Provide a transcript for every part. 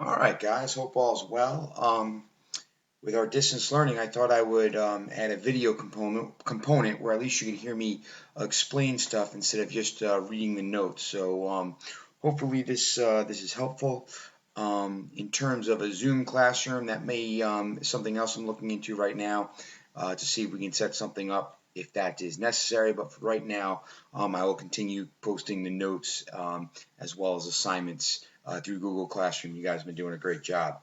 All right, guys. Hope all's well. With our distance learning, I thought I would add a video component where at least you can hear me explain stuff instead of just reading the notes. So hopefully this is helpful. In terms of a Zoom classroom, that may something else I'm looking into right now to see if we can set something up if that is necessary. But for right now, I will continue posting the notes as well as assignments through Google Classroom. You guys have been doing a great job.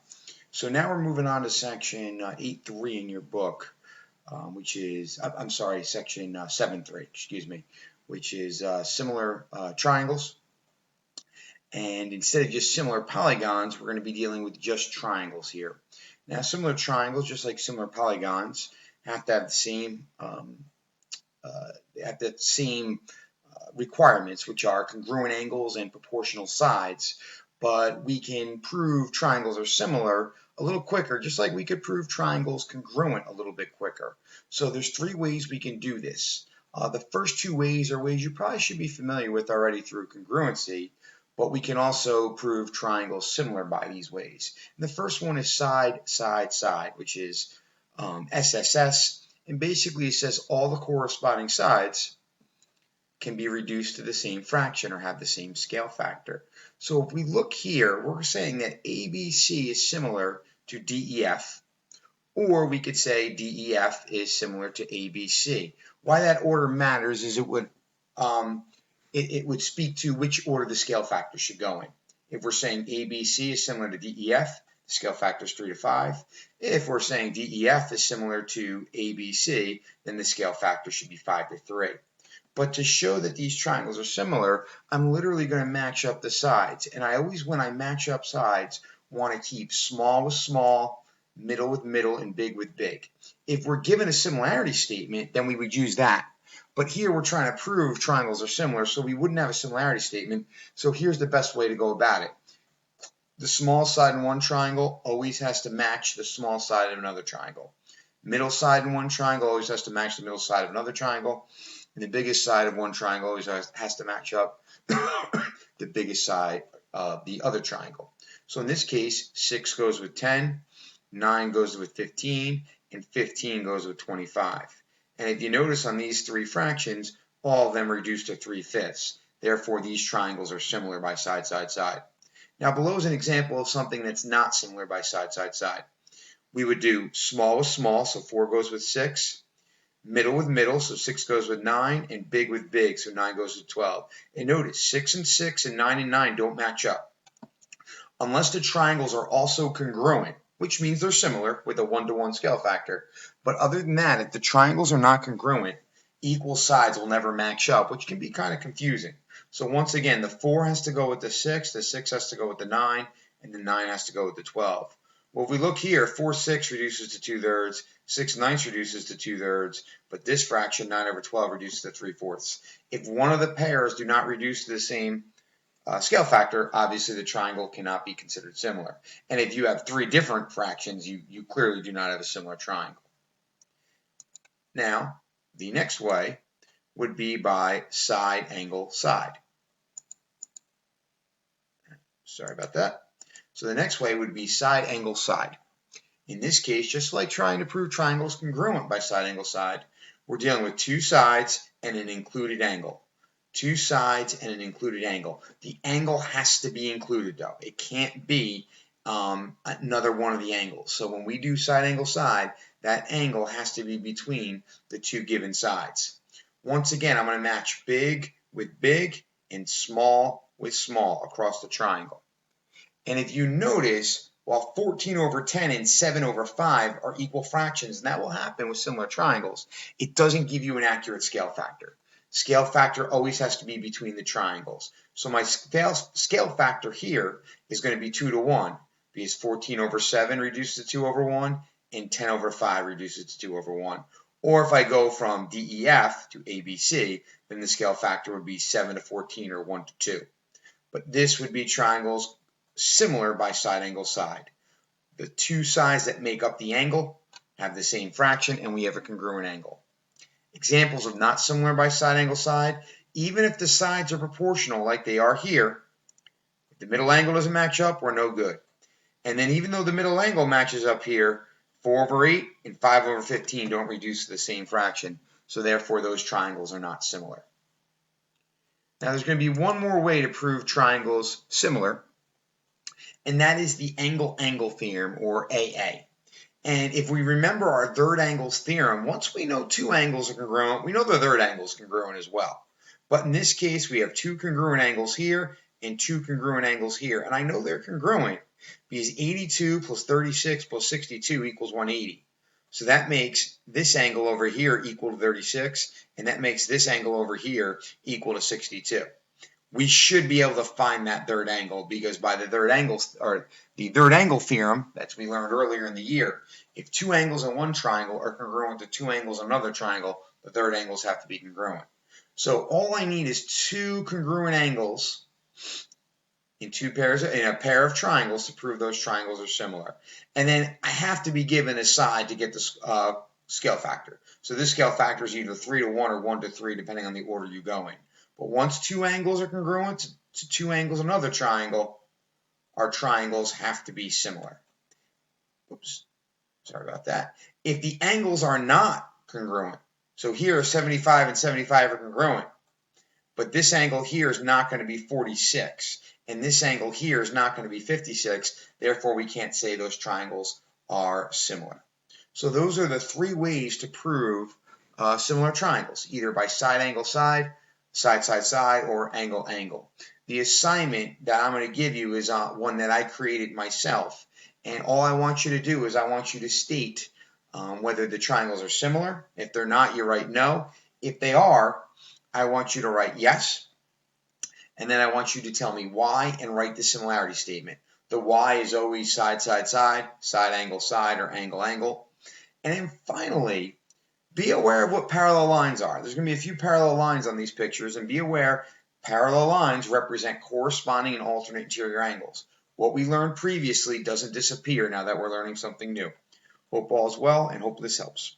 So now we're moving on to section 8.3 in your book, which is, I'm sorry, section 7.3, excuse me, which is similar triangles. And instead of just similar polygons, we're going to be dealing with just triangles here. Now, similar triangles, just like similar polygons, have to have the same requirements, which are congruent angles and proportional sides. But we can prove triangles are similar a little quicker, just like we could prove triangles congruent a little bit quicker. So there's three ways we can do this. The first two ways are ways you probably should be familiar with already through congruency, but we can also prove triangles similar by these ways. And the first one is side, side, side, which is SSS, and basically it says all the corresponding sides can be reduced to the same fraction or have the same scale factor. So if we look here, we're saying that ABC is similar to DEF, or we could say DEF is similar to ABC. Why that order matters is it would speak to which order the scale factor should go in. If we're saying ABC is similar to DEF, the scale factor is 3 to 5. If we're saying DEF is similar to ABC, then the scale factor should be 5 to 3. But to show that these triangles are similar, I'm literally going to match up the sides. And I always, when I match up sides, want to keep small with small, middle with middle, and big with big. If we're given a similarity statement, then we would use that. But here we're trying to prove triangles are similar, so we wouldn't have a similarity statement. So here's the best way to go about it. The small side in one triangle always has to match the small side of another triangle. Middle side in one triangle always has to match the middle side of another triangle. And the biggest side of one triangle always has to match up the biggest side of the other triangle. So in this case, 6 goes with 10, 9 goes with 15, and 15 goes with 25. And if you notice on these three fractions, all of them reduce to 3/5. Therefore, these triangles are similar by side, side, side. Now below is an example of something that's not similar by side, side, side. We would do small with small, so 4 goes with 6. Middle with middle, so 6 goes with 9, and big with big, so 9 goes with 12. And notice 6 and 6 and 9 and 9 don't match up. Unless the triangles are also congruent, which means they're similar with a 1-to-1 scale factor. But other than that, if the triangles are not congruent, equal sides will never match up, which can be kind of confusing. So once again, the 4 has to go with the 6 has to go with the 9, and the 9 has to go with the 12. Well, if we look here, 4/6 reduces to 2/3, 6/9 reduces to 2/3, but this fraction, 9/12, reduces to 3/4. If one of the pairs do not reduce to the same scale factor, obviously the triangle cannot be considered similar. And if you have three different fractions, you clearly do not have a similar triangle. Now, the next way would be by side, angle, side. Sorry about that. So the next way would be side, angle, side. In this case, just like trying to prove triangles congruent by side, angle, side, we're dealing with two sides and an included angle. Two sides and an included angle. The angle has to be included, though. It can't be another one of the angles. So when we do side, angle, side, that angle has to be between the two given sides. Once again, I'm going to match big with big and small with small across the triangle. And if you notice, while 14/10 and 7/5 are equal fractions, and that will happen with similar triangles, it doesn't give you an accurate scale factor. Scale factor always has to be between the triangles. So my scale factor here is going to be 2 to 1, because 14/7 reduces to 2/1, and 10/5 reduces to 2/1. Or if I go from DEF to ABC, then the scale factor would be 7 to 14 or 1 to 2. But this would be triangles similar by side, angle, side. The two sides that make up the angle have the same fraction, and we have a congruent angle. Examples of not similar by side, angle, side, even if the sides are proportional like they are here, if the middle angle doesn't match up, we're no good. And then even though the middle angle matches up here, 4/8 and 5/15 don't reduce to the same fraction. So therefore, those triangles are not similar. Now, there's going to be one more way to prove triangles similar, and that is the angle-angle theorem, or AA. And if we remember our third angles theorem, once we know two angles are congruent, we know the third angle is congruent as well. But in this case, we have two congruent angles here and two congruent angles here. And I know they're congruent because 82 plus 36 plus 62 equals 180. So that makes this angle over here equal to 36, and that makes this angle over here equal to 62. We should be able to find that third angle because by the third angle theorem that we learned earlier in the year, if two angles in one triangle are congruent to two angles in another triangle, the third angles have to be congruent. So all I need is two congruent angles in a pair of triangles to prove those triangles are similar. And then I have to be given a side to get the scale factor. So this scale factor is either 3 to 1 or 1 to 3, depending on the order you go in. But once two angles are congruent to two angles in another triangle, our triangles have to be similar. Oops, sorry about that. If the angles are not congruent, so here 75 and 75 are congruent, but this angle here is not going to be 46, and this angle here is not going to be 56, therefore we can't say those triangles are similar. So those are the three ways to prove similar triangles, either by side, angle, side, side, side, side, or angle, angle. The assignment that I'm going to give you is one that I created myself, and all I want you to do is I want you to state whether the triangles are similar. If they're not, you write no. If they are, I want you to write yes, and then I want you to tell me why and write the similarity statement. The why is always side, side, side, side, angle, side, or angle, angle. And then finally, be aware of what parallel lines are. There's going to be a few parallel lines on these pictures, and be aware parallel lines represent corresponding and alternate interior angles. What we learned previously doesn't disappear now that we're learning something new. Hope all is well, and hope this helps.